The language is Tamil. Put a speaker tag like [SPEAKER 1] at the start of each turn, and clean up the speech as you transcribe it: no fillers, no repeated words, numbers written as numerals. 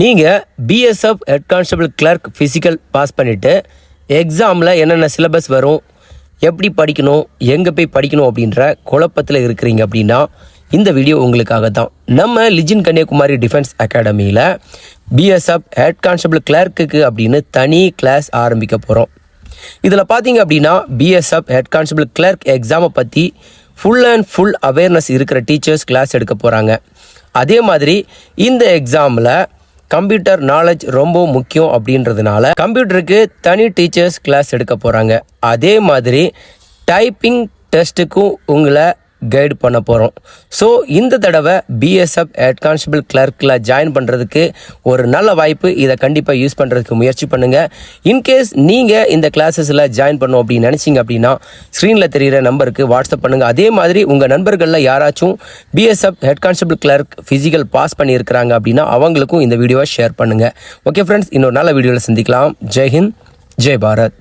[SPEAKER 1] நீங்கள் BSF head constable clerk physical pass பண்ணிவிட்டு எக்ஸாமில் என்னென்ன சிலபஸ் வரும், எப்படி படிக்கணும், எங்கே போய் படிக்கணும் அப்படின்ற குழப்பத்தில் இருக்கிறீங்க அப்படின்னா இந்த வீடியோ உங்களுக்காக தான். நம்ம லிஜின் கன்னியாகுமரி டிஃபென்ஸ் அகாடமியில் பிஎஸ்எஃப் ஹெட் கான்ஸ்டபிள் கிளர்க்குக்கு அப்படின்னு தனி கிளாஸ் ஆரம்பிக்க போகிறோம். இதில் பார்த்தீங்க அப்படின்னா பிஎஸ்எஃப் ஹெட் கான்ஸ்டபிள் கிளர்க் எக்ஸாமை பற்றி ஃபுல் அண்ட் ஃபுல் அவேர்னஸ் இருக்கிற டீச்சர்ஸ் கிளாஸ் எடுக்க போகிறாங்க. அதே மாதிரி இந்த எக்ஸாமில் கம்ப்யூட்டர் நாலேஜ் ரொம்ப முக்கியம் அப்படின்றதுனால கம்ப்யூட்டருக்கு தனி டீச்சர்ஸ் கிளாஸ் எடுக்க போகிறாங்க. அதே மாதிரி டைப்பிங் டெஸ்ட்டுக்கும் உங்களை கைடு பண்ண போகிறோம். ஸோ இந்த தடவை பிஎஸ்எஃப் ஹெட் கான்ஸ்டபிள் கிளர்க்கில் ஜாயின் பண்ணுறதுக்கு ஒரு நல்ல வாய்ப்பு. இதை கண்டிப்பாக யூஸ் பண்ணுறதுக்கு முயற்சி பண்ணுங்கள். இன்கேஸ் நீங்கள் இந்த கிளாஸஸில் ஜாயின் பண்ணோம் அப்படின்னு நினச்சிங்க அப்படின்னா ஸ்க்ரீனில் தெரிகிற நம்பருக்கு வாட்ஸ்அப் பண்ணுங்கள். அதே மாதிரி உங்கள் நண்பர்களில் யாராச்சும் BSF head constable clerk physical pass பண்ணியிருக்கிறாங்க அப்படின்னா அவங்களுக்கும் இந்த வீடியோவை ஷேர் பண்ணுங்கள். ஓகே ஃப்ரெண்ட்ஸ், இன்னொரு நல்ல வீடியோவில் சந்திக்கலாம். ஜெய் ஹிந்த், ஜெய் பாரத்.